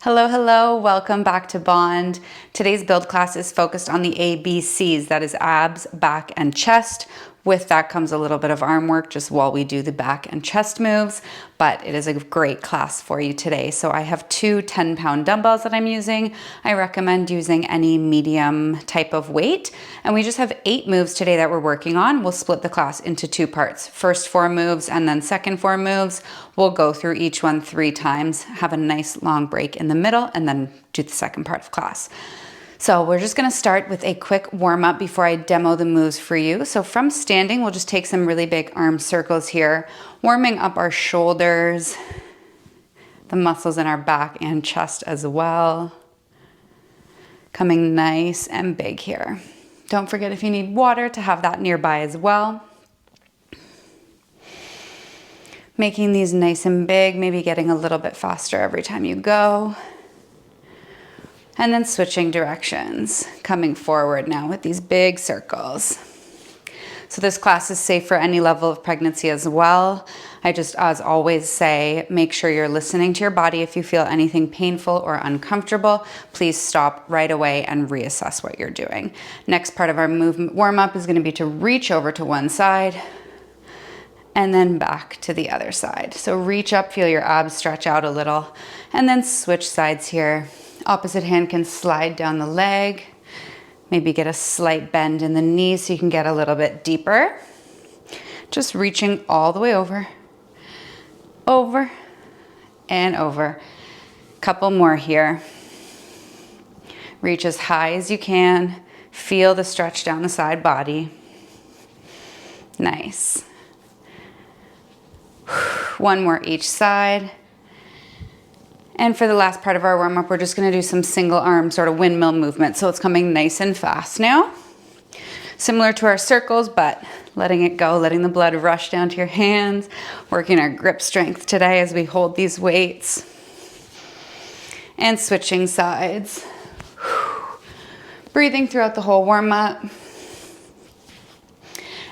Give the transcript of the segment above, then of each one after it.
Hello, hello, welcome back to Bond. Today's build class is focused on the ABCs, that is abs, back, and chest. With that comes a little bit of arm work just while we do the back and chest moves, but it is a great class for you today. So I have two 10-pound dumbbells that I'm using. I recommend using any medium type of weight. And we just have 8 moves today that we're working on. We'll split the class into 2 parts. First 4 moves and then second 4 moves. We'll go through each one 3 times, have a nice long break in the middle, and then do the second part of class. So we're just gonna start with a quick warm up before I demo the moves for you. So from standing, we'll just take some really big arm circles here, warming up our shoulders, the muscles in our back and chest as well. Coming nice and big here. Don't forget if you need water to have that nearby as well. Making these nice and big, maybe getting a little bit faster every time you go. And then switching directions, coming forward now with these big circles. So this class is safe for any level of pregnancy as well. I just, as always, say, make sure you're listening to your body. If you feel anything painful or uncomfortable, please stop right away and reassess what you're doing. Next part of our movement warm-up is going to be to reach over to one side and then back to the other side. So reach up, feel your abs stretch out a little, and then switch sides here. Opposite hand can slide down the leg, maybe get a slight bend in the knee so you can get a little bit deeper. Just reaching all the way over, over, and over. Couple more here. Reach as high as you can. Feel the stretch down the side body. Nice. One more each side. And for the last part of our warm-up, we're just gonna do some single arm sort of windmill movement. So it's coming nice and fast now. Similar to our circles, but letting it go, letting the blood rush down to your hands, working our grip strength today as we hold these weights. And switching sides. Breathing throughout the whole warm-up.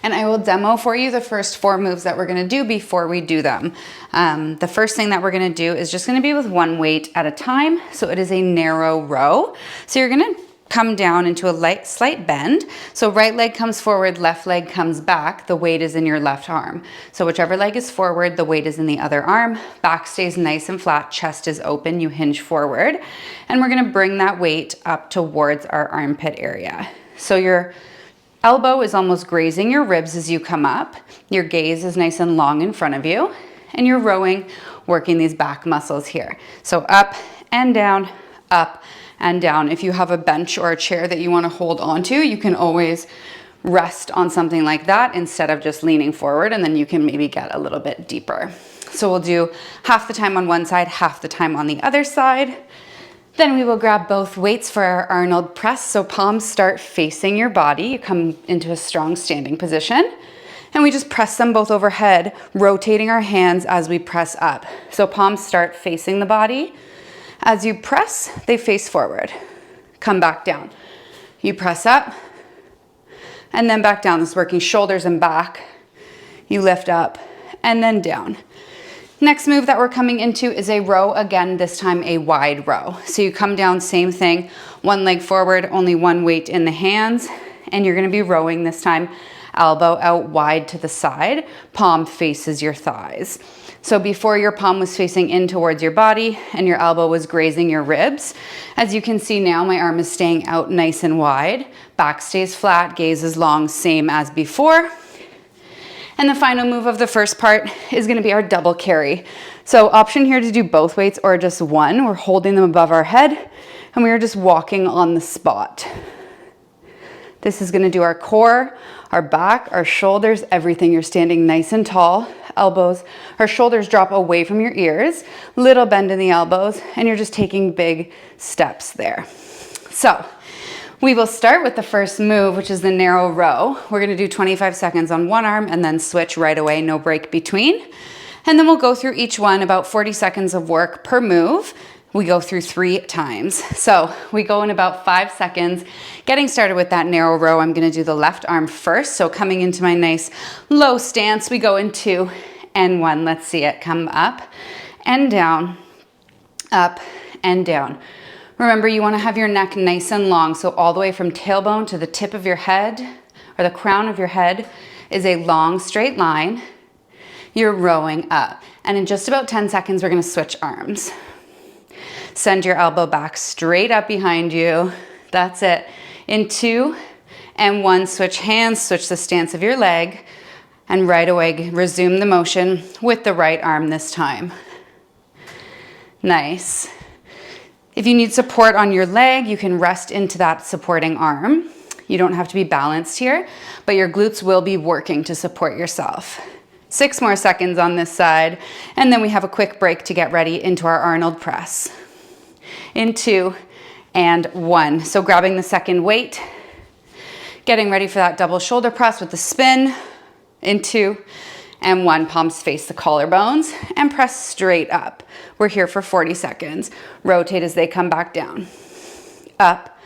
And I will demo for you the first 4 moves that we're gonna do before we do them. The first thing that we're gonna do is just gonna be with one weight at a time. So it is a narrow row. So you're gonna come down into a slight bend. So right leg comes forward, left leg comes back. The weight is in your left arm. So whichever leg is forward, the weight is in the other arm. Back stays nice and flat, chest is open, you hinge forward. And we're gonna bring that weight up towards our armpit area. So your elbow is almost grazing your ribs as you come up. Your gaze is nice and long in front of you. And you're rowing, working these back muscles here. So up and down, up and down. If you have a bench or a chair that you want to hold onto, you can always rest on something like that instead of just leaning forward, and then you can maybe get a little bit deeper. So we'll do half the time on one side, half the time on the other side. Then we will grab both weights for our Arnold press. So palms start facing your body. You come into a strong standing position. And we just press them both overhead, rotating our hands as we press up. So palms start facing the body. As you press, they face forward. Come back down. You press up and then back down. This is working shoulders and back. You lift up and then down. Next move that we're coming into is a row, again, this time a wide row. So you come down, same thing, one leg forward, only one weight in the hands, and you're gonna be rowing this time, elbow out wide to the side, palm faces your thighs. So before your palm was facing in towards your body and your elbow was grazing your ribs, as you can see now, my arm is staying out nice and wide, back stays flat, gaze is long, same as before. And the final move of the first part is gonna be our double carry. So option here to do both weights or just one. We're holding them above our head and we are just walking on the spot. This is gonna do our core, our back, our shoulders, everything. You're standing nice and tall, elbows, our shoulders drop away from your ears, little bend in the elbows, and you're just taking big steps there. So we will start with the first move, which is the narrow row. We're gonna do 25 seconds on one arm and then switch right away, no break between. And then we'll go through each one, about 40 seconds of work per move. We go through 3 times. So we go in about 5 seconds. Getting started with that narrow row, I'm gonna do the left arm first. So coming into my nice low stance, we go in 2 and 1. Let's see it, come up and down, up and down. Remember, you want to have your neck nice and long, so all the way from tailbone to the tip of your head, or the crown of your head, is a long straight line. You're rowing up. And in just about 10 seconds, we're going to switch arms. Send your elbow back straight up behind you. That's it. In 2 and 1, switch hands, switch the stance of your leg, and right away resume the motion with the right arm this time. Nice. If you need support on your leg, you can rest into that supporting arm. You don't have to be balanced here, but your glutes will be working to support yourself. 6 more seconds on this side, and then we have a quick break to get ready into our Arnold press. In 2 and 1. So grabbing the second weight, getting ready for that double shoulder press with the spin. In 2 and 1, palms face the collarbones and press straight up. We're here for 40 seconds. Rotate as they come back down. Up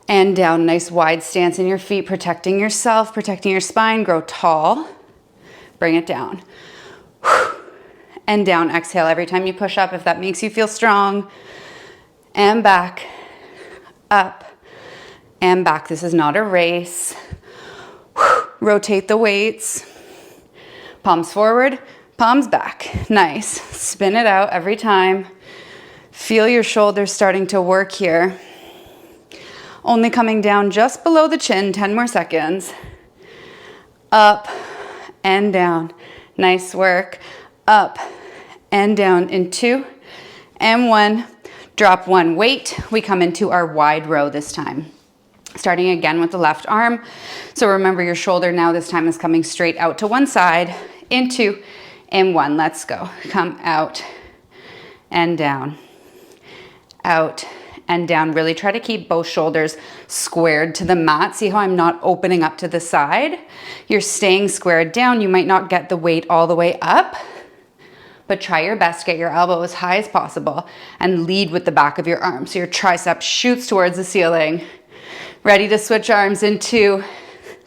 and down. Nice wide stance in your feet, protecting yourself, protecting your spine. Grow tall. Bring it down. And down. Exhale every time you push up if that makes you feel strong. And back. Up and back. This is not a race. Rotate the weights. Palms forward, palms back. Nice. Spin it out every time. Feel your shoulders starting to work here. Only coming down just below the chin. 10 more seconds. Up and down. Nice work. Up and down in 2 and 1. Drop 1 weight. We come into our wide row this time. Starting again with the left arm. So remember your shoulder now this time is coming straight out to one side. In 2 and 1. Let's go. Come out and down. Out and down. Really try to keep both shoulders squared to the mat. See how I'm not opening up to the side? You're staying squared down. You might not get the weight all the way up, but try your best to get your elbow as high as possible and lead with the back of your arm. So your tricep shoots towards the ceiling. Ready to switch arms in 2.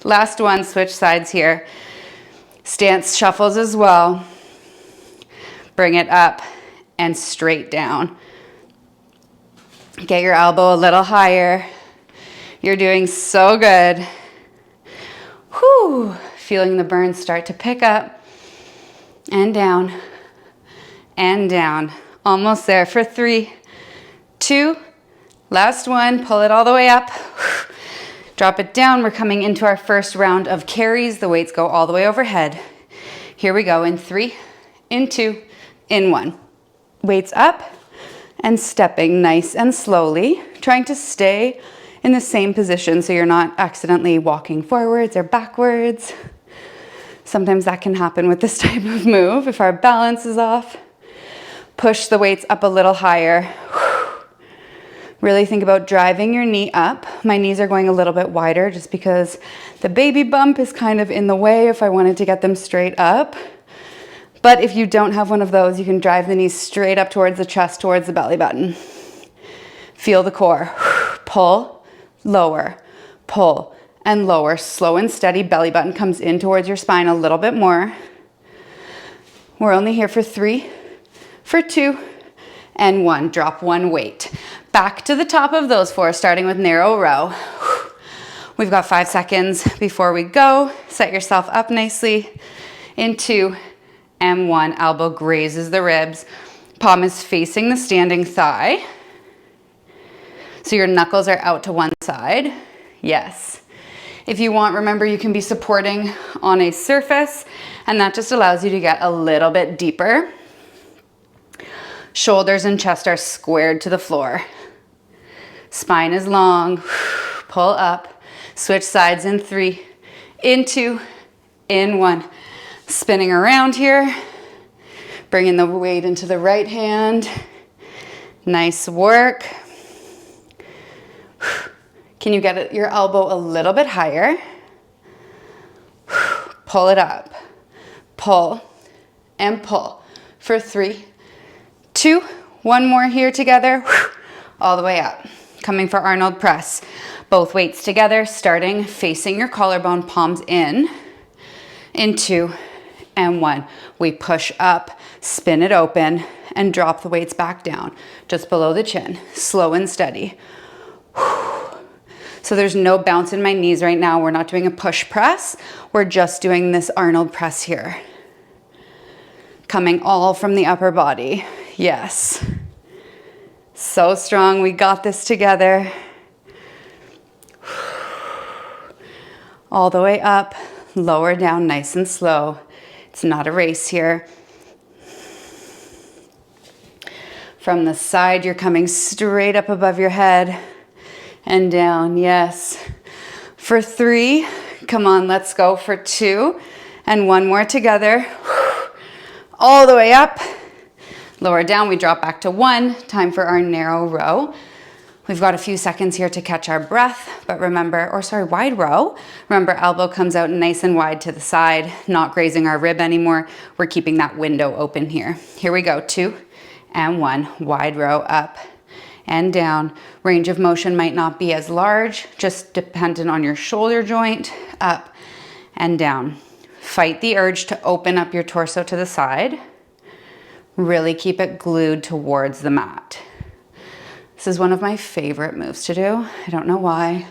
Last one, switch sides here. Stance shuffles as well. Bring it up and straight down. Get your elbow a little higher. You're doing so good. Whew. Feeling the burns start to pick up. And down. And down. Almost there for 3, 2, last one. Pull it all the way up. Drop it down. We're coming into our first round of carries. The weights go all the way overhead. Here we go in 3, in 2, in 1. Weights up and stepping nice and slowly, trying to stay in the same position so you're not accidentally walking forwards or backwards. Sometimes that can happen with this type of move if our balance is off. Push the weights up a little higher. Really think about driving your knee up. My knees are going a little bit wider just because the baby bump is kind of in the way if I wanted to get them straight up. But if you don't have one of those, you can drive the knees straight up towards the chest, towards the belly button. Feel the core. Pull, lower, pull, and lower. Slow and steady. Belly button comes in towards your spine a little bit more. We're only here for 3, for 2, and 1. Drop 1 weight. Back to the top of those 4, starting with narrow row. We've got 5 seconds before we go. Set yourself up nicely. In 2 and 1. Elbow grazes the ribs. Palm is facing the standing thigh. So your knuckles are out to one side. Yes. If you want, remember you can be supporting on a surface, and that just allows you to get a little bit deeper. Shoulders and chest are squared to the floor. Spine is long. Pull up. Switch sides in 3, in 2, in 1. Spinning around here. Bringing the weight into the right hand. Nice work. Can you get your elbow a little bit higher? Pull it up. Pull and pull for 3, 2, 1 more here together. All the way up. Coming for Arnold press. Both weights together, starting facing your collarbone, palms in 2 and 1. We push up, spin it open, and drop the weights back down, just below the chin, slow and steady. So there's no bounce in my knees right now. We're not doing a push press. We're just doing this Arnold press here. Coming all from the upper body. Yes. So strong. We got this together. All the way up, lower down, nice and slow. It's not a race here. From the side, you're coming straight up above your head and down. Yes. For 3, come on, let's go for 2 and 1 more together. All the way up, lower down, we drop back to 1. Time for our narrow row. We've got a few seconds here to catch our breath, but remember, wide row. Remember, elbow comes out nice and wide to the side, not grazing our rib anymore. We're keeping that window open here. Here we go, 2 and 1, wide row up and down. Range of motion might not be as large, just dependent on your shoulder joint, up and down. Fight the urge to open up your torso to the side. Really keep it glued towards the mat. This is one of my favorite moves to do. I don't know why.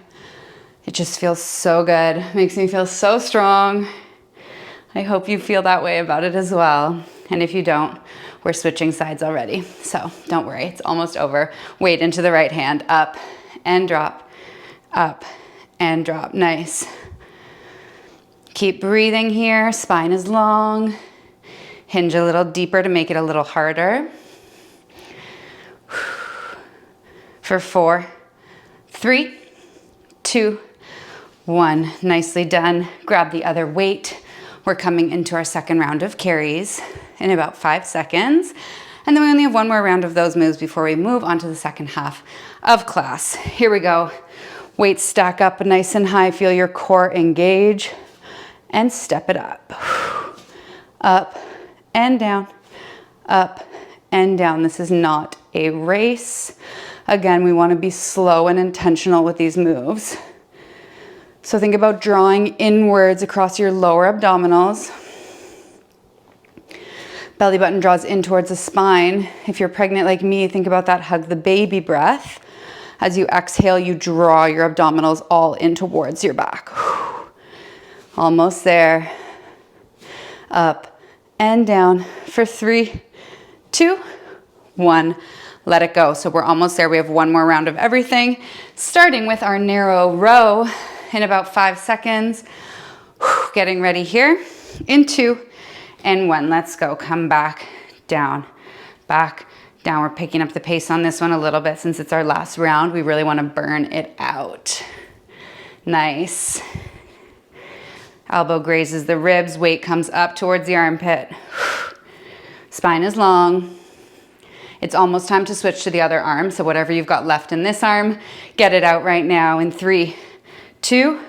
It just feels so good. Makes me feel so strong. I hope you feel that way about it as well. And if you don't, we're switching sides already. So don't worry, it's almost over. Weight into the right hand, up and drop, up and drop. Nice. Keep breathing here. Spine is long. Hinge a little deeper to make it a little harder. For 4, 3, 2, 1. Nicely done. Grab the other weight. We're coming into our second round of carries in about 5 seconds. And then we only have 1 more round of those moves before we move on to the second half of class. Here we go. Weights stack up nice and high. Feel your core engage and step it up. Up and down, up and down. This is not a race. Again, we want to be slow and intentional with these moves. So think about drawing inwards across your lower abdominals. Belly button draws in towards the spine. If you're pregnant like me, think about that hug the baby breath. As you exhale, you draw your abdominals all in towards your back. Almost there. Up and down for 3, 2, 1. Let it go. So we're almost there. We have 1 more round of everything, starting with our narrow row in about 5 seconds. Getting ready here in 2 and 1. Let's go. Come back, down, back, down. We're picking up the pace on this one a little bit since it's our last round. We really want to burn it out. Nice. Elbow grazes the ribs. Weight comes up towards the armpit. Spine is long. It's almost time to switch to the other arm. So whatever you've got left in this arm, get it out right now in 3, 2,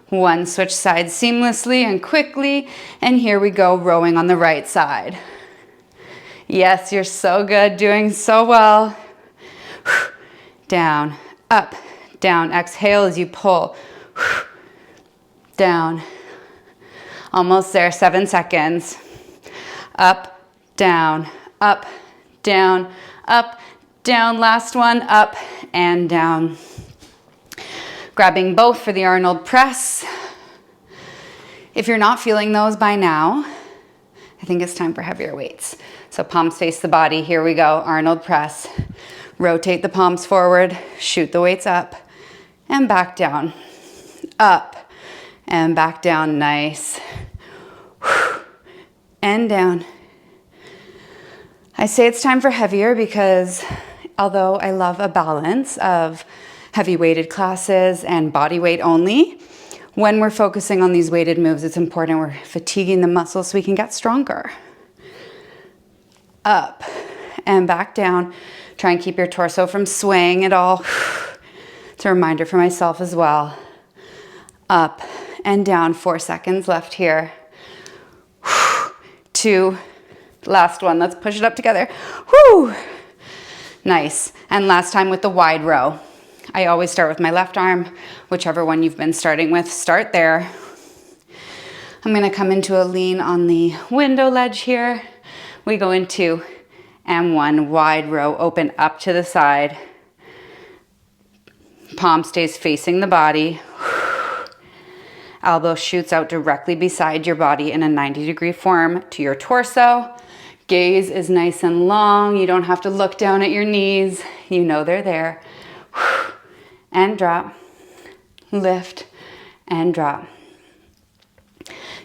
1. Switch sides seamlessly and quickly. And here we go, rowing on the right side. Yes, you're so good, doing so well. Down, up, down. Exhale as you pull. Down. Almost there, 7 seconds. Up, down, up, down, up, down. Last one, up and down. Grabbing both for the Arnold press. If you're not feeling those by now, I think it's time for heavier weights. So palms face the body. Here we go, Arnold press. Rotate the palms forward, shoot the weights up and back down. Up and back down, nice. And down. I say it's time for heavier because although I love a balance of heavy weighted classes and body weight only, when we're focusing on these weighted moves, it's important we're fatiguing the muscles so we can get stronger. Up and back down. Try and keep your torso from swaying at all. It's a reminder for myself as well. Up and down, 4 seconds left here. 2, last one. Let's push it up together. Whoo! Nice. And last time with the wide row. I always start with my left arm, whichever one you've been starting with, start there. I'm gonna come into a lean on the window ledge here. We go into M1, wide row, open up to the side. Palm stays facing the body. Elbow shoots out directly beside your body in a 90-degree form to your torso. Gaze is nice and long. You don't have to look down at your knees. You know they're there. And drop, lift, and drop.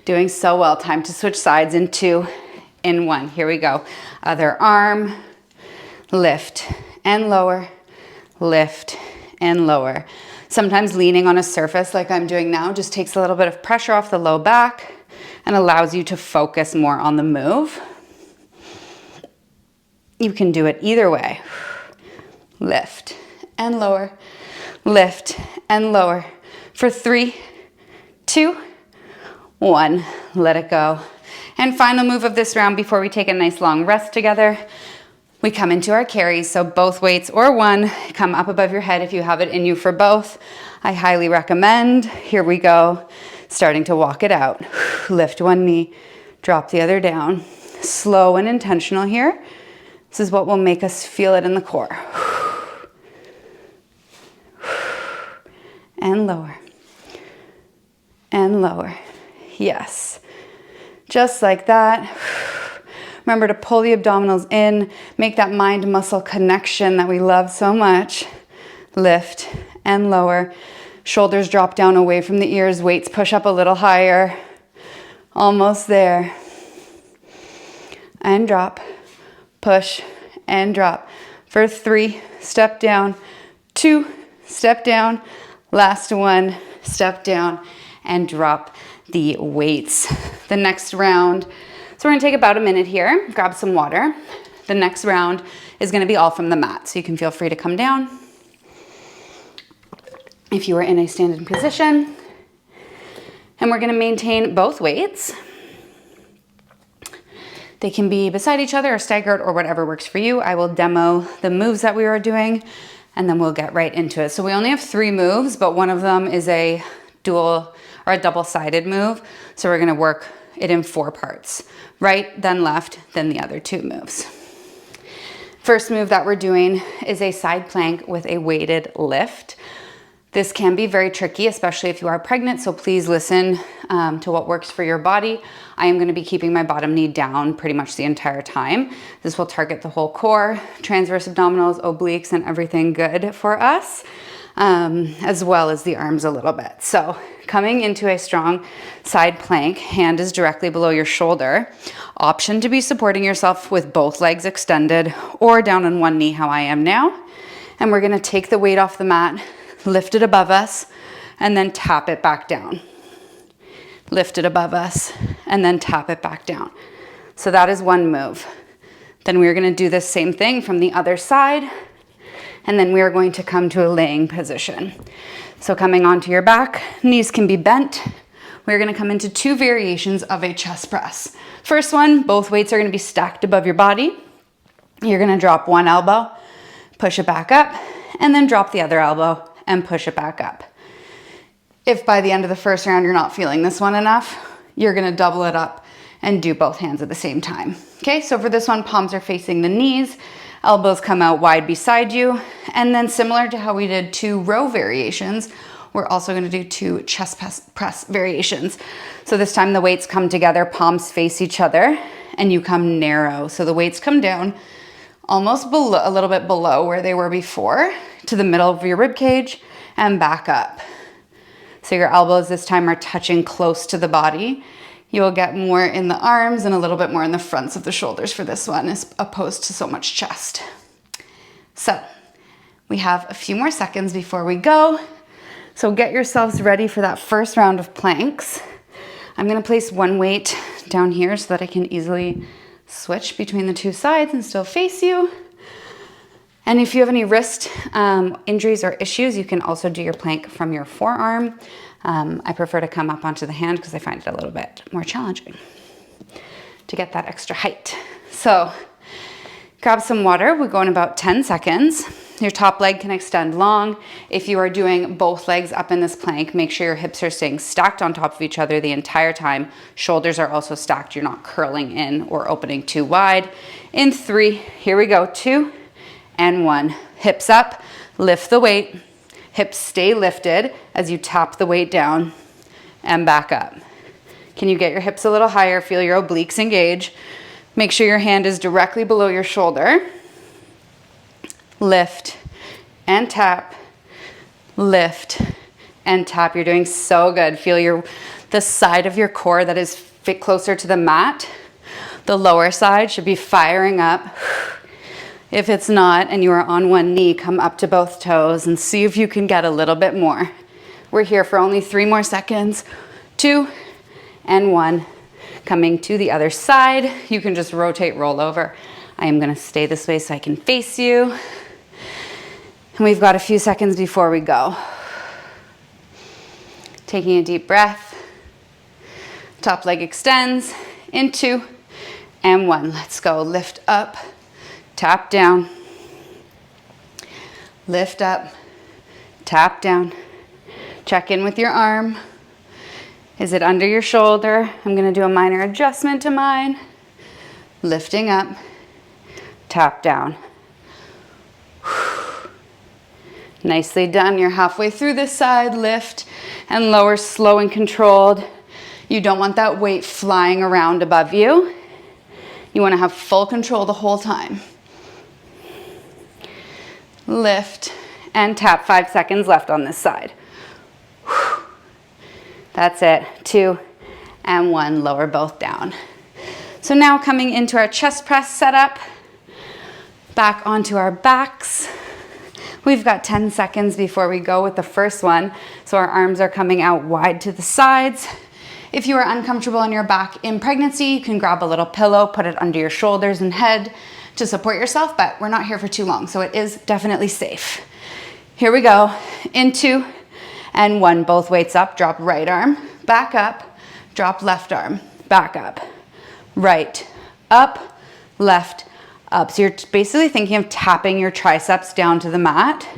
Doing so well. Time to switch sides in 2, in 1. Here we go. Other arm, lift and lower, lift and lower. Sometimes leaning on a surface like I'm doing now just takes a little bit of pressure off the low back and allows you to focus more on the move. You can do it either way. Lift and lower, lift and lower. For 3, 2, 1, let it go. And final move of this round before we take a nice long rest together. We come into our carries, so both weights or one come up above your head if you have it in you for both. I highly recommend. Here we go. Starting to walk it out. Lift one knee, drop the other down. Slow and intentional here. This is what will make us feel it in the core. And lower. And lower. Yes. Just like that. Remember to pull the abdominals in, make that mind-muscle connection that we love so much. Lift and lower. Shoulders drop down away from the ears, weights push up a little higher. Almost there. And drop, push and drop. For 3, step down. 2, step down. Last one, step down and drop the weights. The next round, so we're gonna take about a minute here, grab some water. The next round is gonna be all from the mat, so you can feel free to come down. If you are in a standing position, and we're gonna maintain both weights. They can be beside each other or staggered or whatever works for you. I will demo the moves that we are doing and then we'll get right into it. So we only have 3 moves, but one of them is a dual or a double-sided move. So we're gonna work it in 4 parts. Right, then left, then the other 2 moves. First move that we're doing is a side plank with a weighted lift. This can be very tricky, especially if you are pregnant, so please listen to what works for your body. I am gonna be keeping my bottom knee down pretty much the entire time. This will target the whole core, transverse abdominals, obliques, and everything good for us, as well as the arms a little bit. So coming into a strong side plank, hand is directly below your shoulder. Option to be supporting yourself with both legs extended or down on one knee, how I am now. And we're gonna take the weight off the mat, lift it above us, and then tap it back down. Lift it above us, and then tap it back down. So that is one move. Then we're gonna do the same thing from the other side, and then we are going to come to a laying position. So coming onto your back, knees can be bent. We're gonna come into 2 variations of a chest press. First one, both weights are gonna be stacked above your body. You're gonna drop one elbow, push it back up, and then drop the other elbow and push it back up. If by the end of the first round you're not feeling this one enough, you're gonna double it up and do both hands at the same time. Okay, so for this one, palms are facing the knees, elbows come out wide beside you, and then similar to how we did 2 row variations, we're also gonna do 2 chest press variations. So this time the weights come together, palms face each other, and you come narrow. So the weights come down almost below, a little bit below where they were before, to the middle of your rib cage and back up. So your elbows this time are touching close to the body. You will get more in the arms and a little bit more in the fronts of the shoulders for this one as opposed to so much chest. So we have a few more seconds before we go. So get yourselves ready for that first round of planks. I'm gonna place one weight down here so that I can easily switch between the 2 sides and still face you. And if you have any wrist injuries or issues, you can also do your plank from your forearm. I prefer to come up onto the hand because I find it a little bit more challenging to get that extra height. So grab some water. We'll go in about 10 seconds. Your top leg can extend long. If you are doing both legs up in this plank, make sure your hips are staying stacked on top of each other the entire time. Shoulders are also stacked. You're not curling in or opening too wide. In 3, here we go, 2 and 1. Hips up, lift the weight. Hips stay lifted as you tap the weight down and back up. Can you get your hips a little higher? Feel your obliques engage. Make sure your hand is directly below your shoulder. Lift and tap, lift and tap. You're doing so good. Feel the side of your core that is fit closer to the mat. The lower side should be firing up. If it's not and you are on one knee, come up to both toes and see if you can get a little bit more. We're here for only 3 more seconds. 2 and 1. Coming to the other side. You can just rotate, roll over. I am gonna stay this way so I can face you. And we've got a few seconds before we go. Taking a deep breath. Top leg extends in 2 and 1. Let's go. Lift up, tap down. Lift up, tap down. Check in with your arm. Is it under your shoulder? I'm gonna do a minor adjustment to mine. Lifting up, tap down. Nicely done. You're halfway through this side. Lift and lower, slow and controlled. You don't want that weight flying around above you. You want to have full control the whole time. Lift and tap. 5 seconds left on this side. That's it. 2 and 1. Lower both down. So now coming into our chest press setup. Back onto our backs. We've got 10 seconds before we go with the first one. So our arms are coming out wide to the sides. If you are uncomfortable on your back in pregnancy, you can grab a little pillow, put it under your shoulders and head to support yourself, but we're not here for too long, so it is definitely safe. Here we go. In 2 and 1. Both weights up. Drop right arm, back up, drop left arm, back up, right, up, left, up. So you're basically thinking of tapping your triceps down to the mat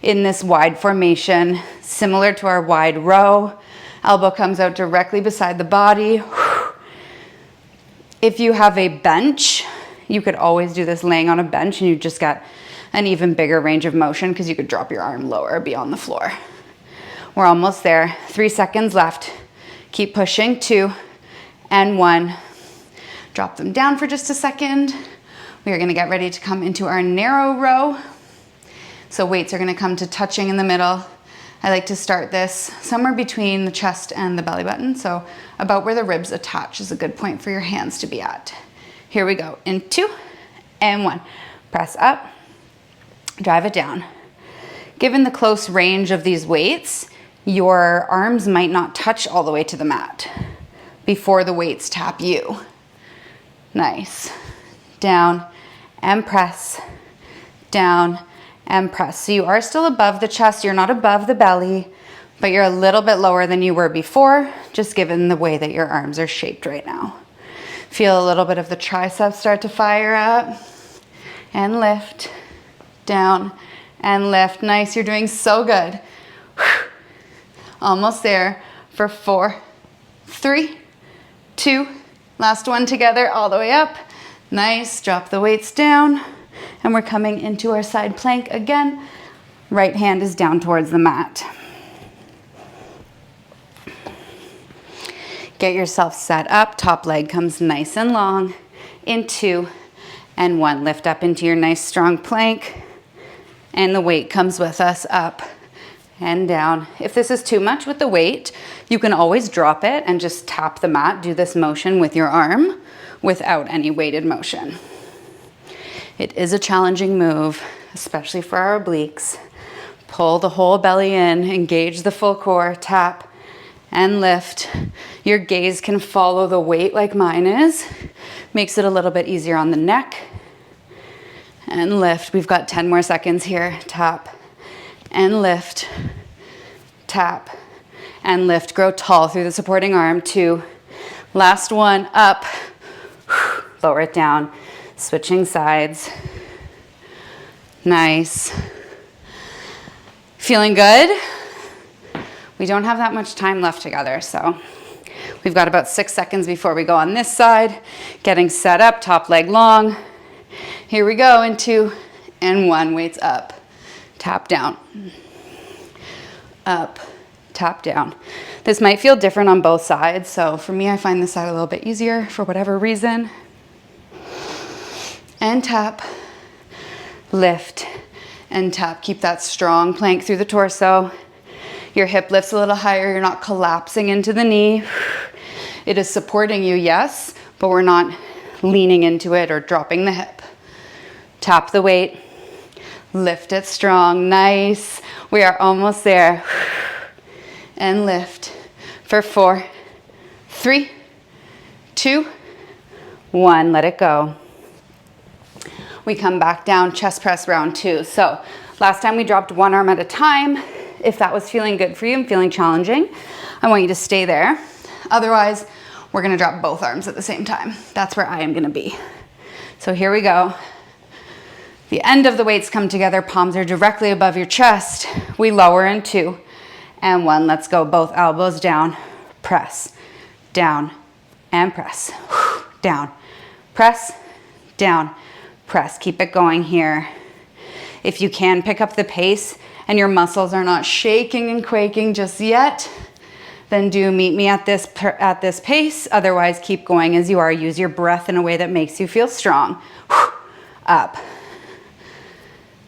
in this wide formation, similar to our wide row. Elbow comes out directly beside the body. If you have a bench, you could always do this laying on a bench and you just get an even bigger range of motion because you could drop your arm lower, be on the floor. We're almost there. 3 seconds left. Keep pushing. 2 and 1. Drop them down for just a second. We are gonna get ready to come into our narrow row. So weights are gonna come to touching in the middle. I like to start this somewhere between the chest and the belly button. So about where the ribs attach is a good point for your hands to be at. Here we go. In 2 and 1. Press up, drive it down. Given the close range of these weights, your arms might not touch all the way to the mat before the weights tap you. Nice. Down and press, down and press. So you are still above the chest, you're not above the belly, but you're a little bit lower than you were before, just given the way that your arms are shaped right now. Feel a little bit of the triceps start to fire up, and lift, down and lift. Nice, you're doing so good. Almost there for 4, 3, 2, last one together, all the way up. Nice, drop the weights down, and we're coming into our side plank again. Right hand is down towards the mat. Get yourself set up, top leg comes nice and long. In 2 and 1, lift up into your nice strong plank, and the weight comes with us up and down. If this is too much with the weight, you can always drop it and just tap the mat, do this motion with your arm without any weighted motion. It is a challenging move, especially for our obliques. Pull the whole belly in, engage the full core, tap and lift. Your gaze can follow the weight like mine is. Makes it a little bit easier on the neck. And lift. We've got 10 more seconds here. Tap and lift. Tap and lift. Grow tall through the supporting arm. 2. Last one. Up. Lower it down. Switching sides. Nice. Feeling good? We don't have that much time left together, so we've got about 6 seconds before we go on this side. Getting set up, top leg long. Here we go in 2 and 1, weights up, tap down, up, tap down. This might feel different on both sides, so for me, I find this side a little bit easier for whatever reason. And tap, lift, and tap. Keep that strong plank through the torso. Your hip lifts a little higher. You're not collapsing into the knee. It is supporting you, yes, but we're not leaning into it or dropping the hip. Tap the weight, lift it strong, nice. We are almost there. And lift for 4, 3, 2, 1, let it go. We come back down, chest press round 2. So last time we dropped one arm at a time. If that was feeling good for you and feeling challenging, I want you to stay there. Otherwise, we're gonna drop both arms at the same time. That's where I am gonna be. So here we go. The end of the weights come together, palms are directly above your chest. We lower in 2 and 1. Let's go, both elbows down, press, down, and press. Down, press, down, press. Keep it going here. If you can pick up the pace and your muscles are not shaking and quaking just yet, then do meet me at this pace. Otherwise, keep going as you are. Use your breath in a way that makes you feel strong. Up.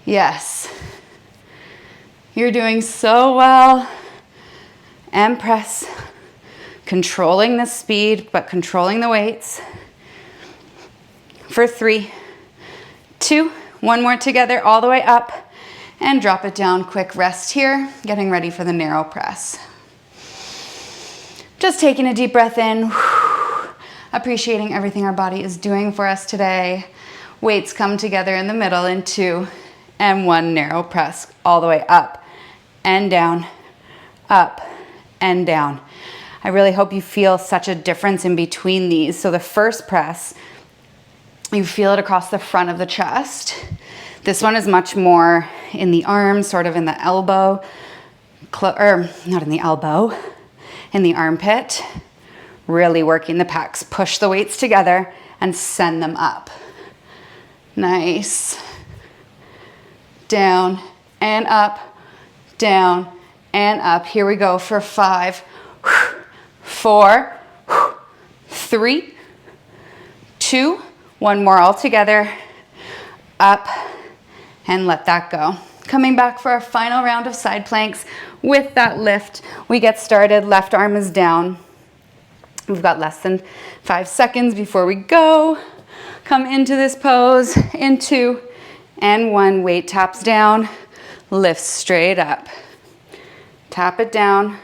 Yes. You're doing so well. And press. Controlling the speed, but controlling the weights. For 3, 2, 1 more together, all the way up. And drop it down. Quick rest here. Getting ready for the narrow press. Just taking a deep breath in. Appreciating everything our body is doing for us today. Weights come together in the middle in 2 and 1, narrow press all the way up and down, up and down. I really hope you feel such a difference in between these. So the first press, you feel it across the front of the chest. This one is much more in the arms, sort of in the elbow, or not in the elbow, in the armpit. Really working the pecs. Push the weights together and send them up. Nice. Down and up, down and up. Here we go for 5, 4, 3, 2, 1 more all together. Up and let that go. Coming back for our final round of side planks. With that lift, we get started. Left arm is down. We've got less than 5 seconds before we go. Come into this pose in 2 and 1. Weight taps down, lift straight up. Tap it down,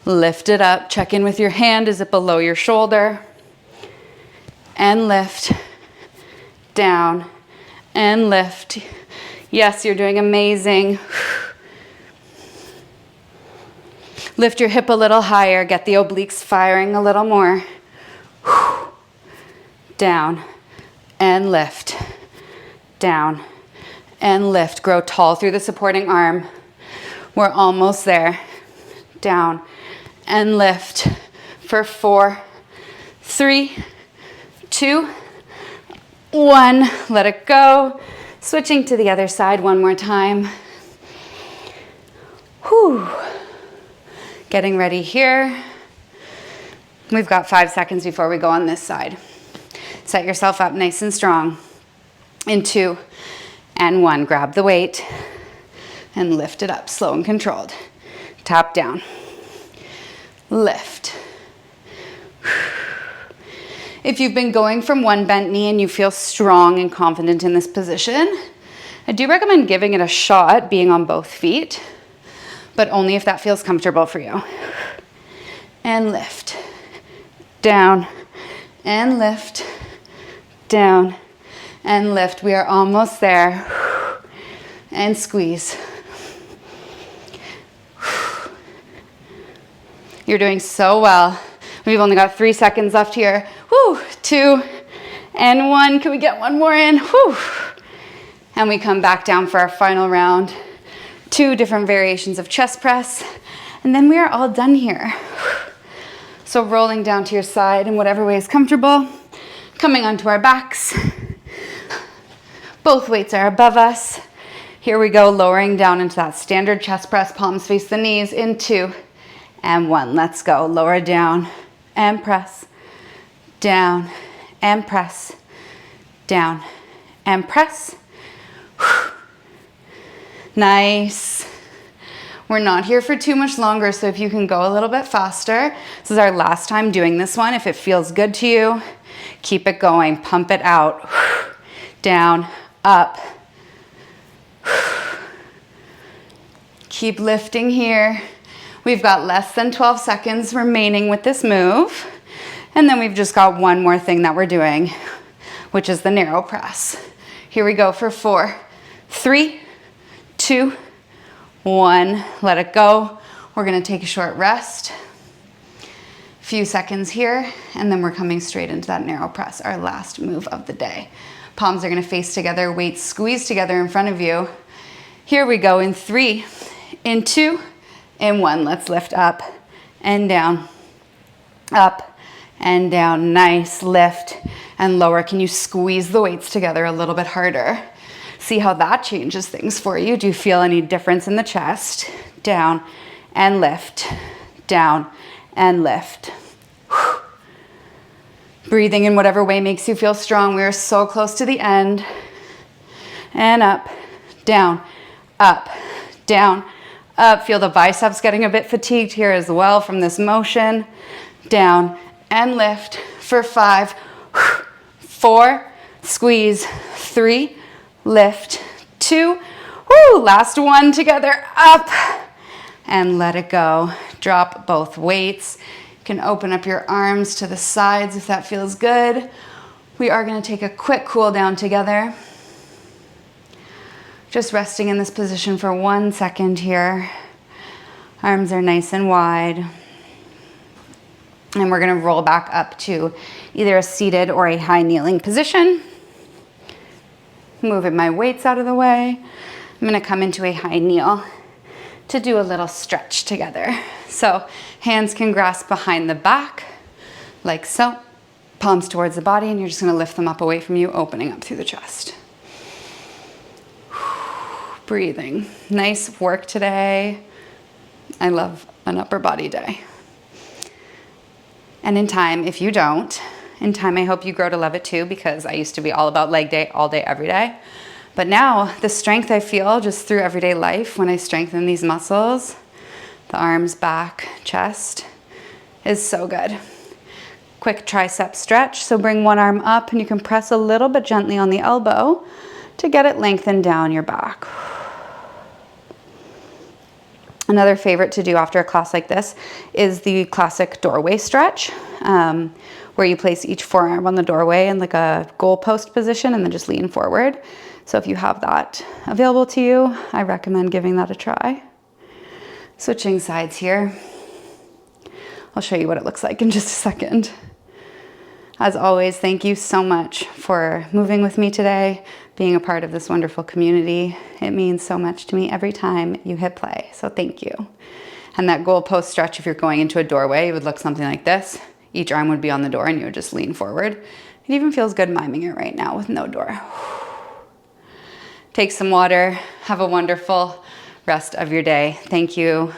lift it up. Check in with your hand. Is it below your shoulder? And lift, down, and lift. Yes, you're doing amazing. Lift your hip a little higher. Get the obliques firing a little more. Down and lift. Down and lift. Grow tall through the supporting arm. We're almost there. Down and lift for 4, 3, 2, 1. Let it go. Switching to the other side one more time. Whew. Getting ready here. We've got 5 seconds before we go on this side. Set yourself up nice and strong. In 2 and 1, grab the weight and lift it up, slow and controlled. Tap down, lift. If you've been going from one bent knee and you feel strong and confident in this position, I do recommend giving it a shot, being on both feet, but only if that feels comfortable for you. And lift, down, and lift, down, and lift. We are almost there. And squeeze. You're doing so well. We've only got 3 seconds left here. Whew, 2 and 1. Can we get one more in? Whew. And we come back down for our final round. 2 different variations of chest press, and then we are all done here. So rolling down to your side in whatever way is comfortable, coming onto our backs. Both weights are above us. Here we go, lowering down into that standard chest press, palms face the knees, in 2 and 1. Let's go. Lower down and press, down and press, down and press. Nice. We're not here for too much longer, so if you can go a little bit faster. This is our last time doing this one. If it feels good to you, keep it going, pump it out. Down, up. Keep lifting here. We've got less than 12 seconds remaining with this move. And then we've just got one more thing that we're doing, which is the narrow press. Here we go for 4, 3, 2, 1. Let it go. We're gonna take a short rest. Few seconds here, and then we're coming straight into that narrow press, our last move of the day. Palms are gonna face together, weights squeeze together in front of you. Here we go in 3, in 2, in 1. Let's lift up and down, up and down. Nice lift and lower. Can you squeeze the weights together a little bit harder? See how that changes things for you. Do you feel any difference in the chest? Down and lift, down and lift. Breathing in whatever way makes you feel strong. We are so close to the end. And up, down, up, down, up. Feel the biceps getting a bit fatigued here as well from this motion. Down and lift for 5, 4, squeeze, 3, lift, 2, woo, last one together, up, and let it go. Drop both weights. You can open up your arms to the sides if that feels good. We are gonna take a quick cool down together. Just resting in this position for 1 second here. Arms are nice and wide. And we're gonna roll back up to either a seated or a high kneeling position. Moving my weights out of the way. I'm gonna come into a high kneel to do a little stretch together. So hands can grasp behind the back, like so. Palms towards the body, and you're just gonna lift them up away from you, opening up through the chest. Breathing. Nice work today. I love an upper body day. And in time, if you don't, in time I hope you grow to love it too, because I used to be all about leg day, all day, every day. But now the strength I feel just through everyday life when I strengthen these muscles, the arms, back, chest, is so good. Quick tricep stretch. So bring one arm up and you can press a little bit gently on the elbow to get it lengthened down your back. Another favorite to do after a class like this is the classic doorway stretch, where you place each forearm on the doorway in like a goalpost position and then just lean forward. So if you have that available to you, I recommend giving that a try. Switching sides here. I'll show you what it looks like in just a second. As always, thank you so much for moving with me today, being a part of this wonderful community. It means so much to me every time you hit play, so thank you. And that goalpost stretch, if you're going into a doorway, it would look something like this. Each arm would be on the door and you would just lean forward. It even feels good miming it right now with no door. Take some water. Have a wonderful rest of your day. Thank you.